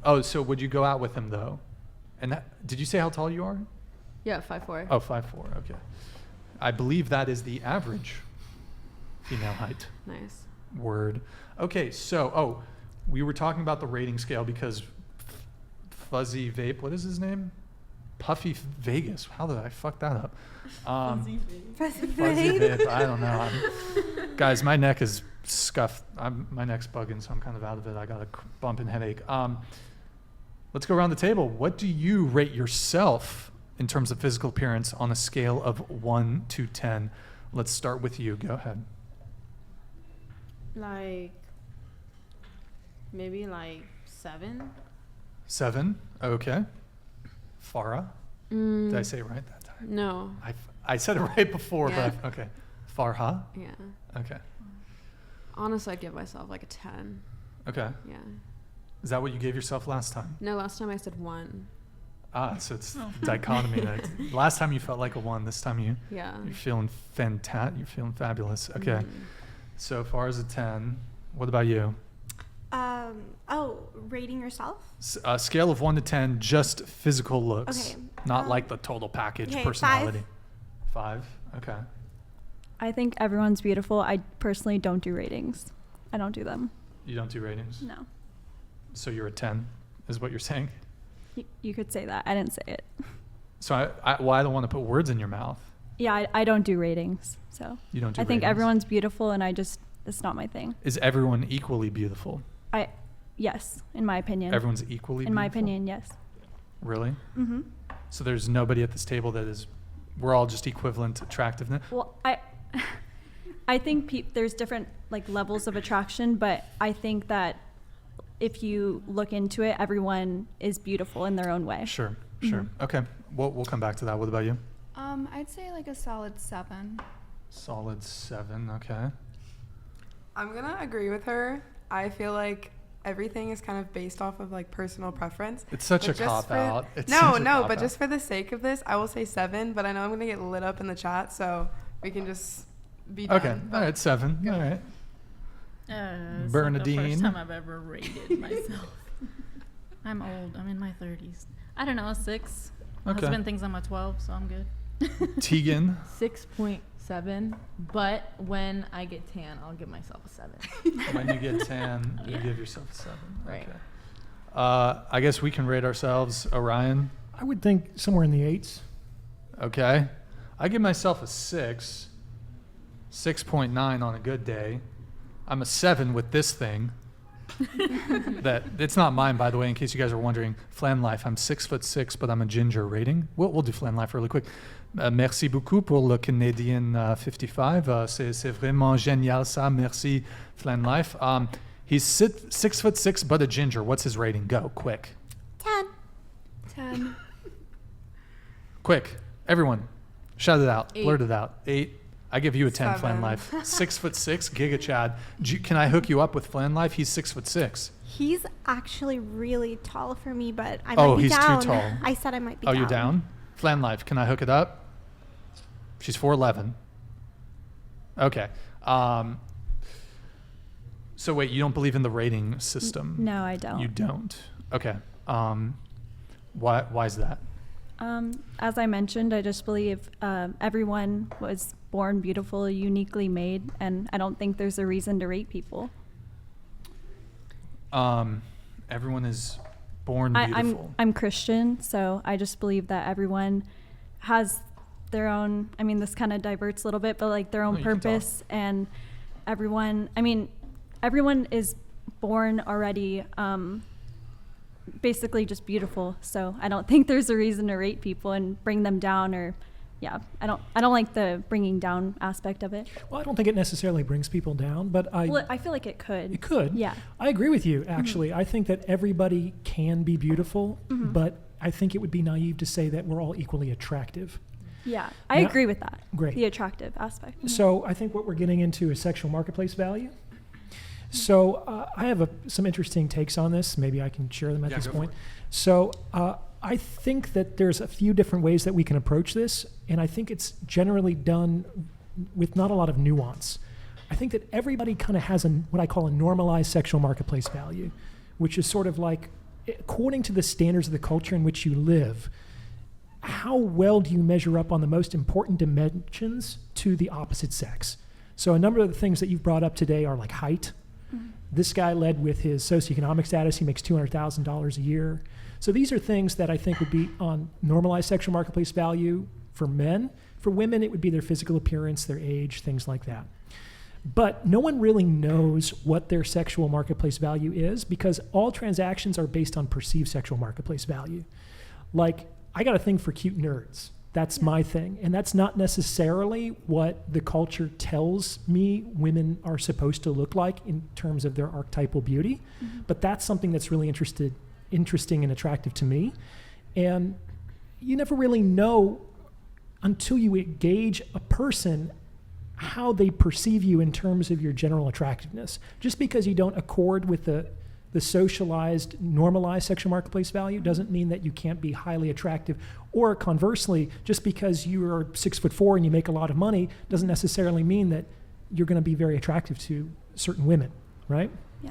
Oh, so would you go out with him though? And did you say how tall you are? Yeah, 5'4". Oh, 5'4". Okay. I believe that is the average female height. Nice. Word. Okay, so we were talking about the rating scale because Fuzzy Vape, what is his name? Puffy Vegas. How did I fuck that up? Fuzzy Vape. I don't know. Guys, my neck is scuffed. My neck's bugging, so I'm kind of out of it. I got a bump and headache. Let's go around the table. What do you rate yourself in terms of physical appearance on a scale of 1 to 10? Let's start with you. Go ahead. Like, maybe like 7. 7. Okay. Farah. Did I say it right that time? No. I said it right before, Yeah. but okay. Farha. Yeah. Okay. Honestly, I'd give myself like a 10. Okay. Yeah. Is that what you gave yourself last time? No, last time I said 1. So it's dichotomy. Last time you felt like a 1. This time you're feeling fantastic. You're feeling fabulous. Okay. So far as a 10. What about you? Rating yourself? A scale of 1 to 10, just physical looks. Okay. Not like the total package, okay, personality. 5. Okay. I think everyone's beautiful. I personally don't do ratings. I don't do them. You don't do ratings? No. So you're a 10, is what you're saying? You could say that. I didn't say it. So I don't want to put words in your mouth. Yeah, I don't do ratings. So You don't do I think ratings? everyone's beautiful, and it's not my thing. Is everyone equally beautiful? Yes, in my opinion. Everyone's equally beautiful? In my opinion, yes. Really? Mm-hmm. So there's nobody at this table that is, we're all just equivalent attractiveness? Well, I think there's different like levels of attraction, but I think that if you look into it, everyone is beautiful in their own way. Sure. Mm-hmm. Okay. We'll come back to that. What about you? I'd say like a solid 7. Solid 7. Okay. I'm gonna agree with her. I feel like everything is kind of based off of like personal preference. It's such But a just cop out. It's No, such a no, cop but out. just for the sake of this, I will say 7, but I know I'm gonna get lit up in the chat, so we can just be done. Okay. All right. 7. All right. It's Bernadine. like the first time I've ever rated myself. I'm old. I'm in my 30s. I don't know, a 6. My Okay. husband thinks I'm a 12, so I'm good. Tegan. 6.7. But when I get tan, I'll give myself a 7. When you get 10, you Yeah. give yourself a 7. Right. Okay. I guess we can rate ourselves. Orion. I would think somewhere in the 8s. Okay. I give myself a 6. 6.9 on a good day. I'm a 7 with this thing. That it's not mine, by the way, in case you guys are wondering. Flan Life. I'm 6'6", but I'm a ginger rating. We'll do Flan Life really quick. Merci beaucoup pour le Canadian 55. C'est vraiment génial ça. Merci Flan Life. He's 6'6", but a ginger. What's his rating? Go quick. 10. 10. Quick, everyone, shout it out, 8. blurt it out. 8. I give you a 10, Flan 7. Life. 6'6", Giga Chad. Can I hook you up with Flan Life? He's 6'6". He's actually really tall for me, but I might be he's down. too tall. I said I might be Oh, down. you're down? Flan Life, can I hook it up? She's 4'11". Okay. So wait, you don't believe in the rating system? No, I don't. You don't. Okay. Why is that? As I mentioned, I just believe everyone was born beautiful, uniquely made, and I don't think there's a reason to rate people. Everyone is born beautiful. I'm Christian, so I just believe that everyone has their own, I mean, this kind of diverts a little bit, but like their own you can talk. purpose, and everyone is born already basically just beautiful. So I don't think there's a reason to rate people and bring them down, or I don't like the bringing down aspect of it. Well, I don't think it necessarily brings people down, but I feel like it could. It could. Yeah. I agree with you, actually. I think that everybody can be beautiful, but I think it would be naive to say that we're all equally attractive. Yeah, I Now- agree with that. Great. The attractive aspect. So I think what we're getting into is sexual marketplace value. So I have some interesting takes on this. Maybe I can share them at this go for point. it. So I think that there's a few different ways that we can approach this, and I think it's generally done with not a lot of nuance. I think that everybody kind of has what I call a normalized sexual marketplace value, which is sort of like according to the standards of the culture in which you live, how well do you measure up on the most important dimensions to the opposite sex? So a number of the things that you've brought up today are like height. This guy led with his socioeconomic status. He makes $200,000 a year. So these are things that I think would be on normalized sexual marketplace value for men. For women, it would be their physical appearance, their age, things like that. But no one really knows what their sexual marketplace value is because all transactions are based on perceived sexual marketplace value. Like, I got a thing for cute nerds. That's my thing. And that's not necessarily what the culture tells me women are supposed to look like in terms of their archetypal beauty. But that's something that's really interesting and attractive to me. And you never really know until you engage a person how they perceive you in terms of your general attractiveness. Just because you don't accord with the socialized, normalized sexual marketplace value doesn't mean that you can't be highly attractive. Or conversely, just because you are 6'4" and you make a lot of money doesn't necessarily mean that you're going to be very attractive to certain women, right? Yeah.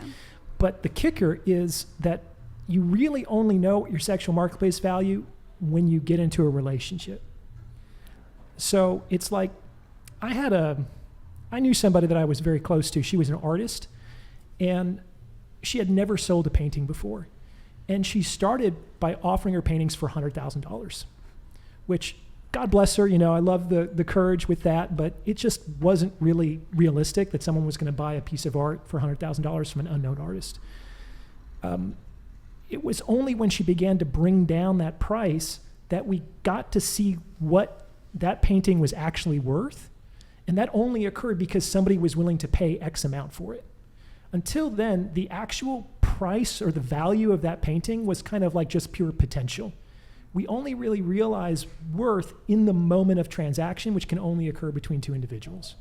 But the kicker is that you really only know your sexual marketplace value when you get into a relationship. So it's like, I knew somebody that I was very close to. She was an artist, and she had never sold a painting before. And she started by offering her paintings for $100,000, which, God bless her, I love the courage with that, but it just wasn't really realistic that someone was going to buy a piece of art for $100,000 from an unknown artist. It was only when she began to bring down that price that we got to see what that painting was actually worth. And that only occurred because somebody was willing to pay X amount for it. Until then, the actual price or the value of that painting was kind of like just pure potential. We only really realize worth in the moment of transaction, which can only occur between two individuals.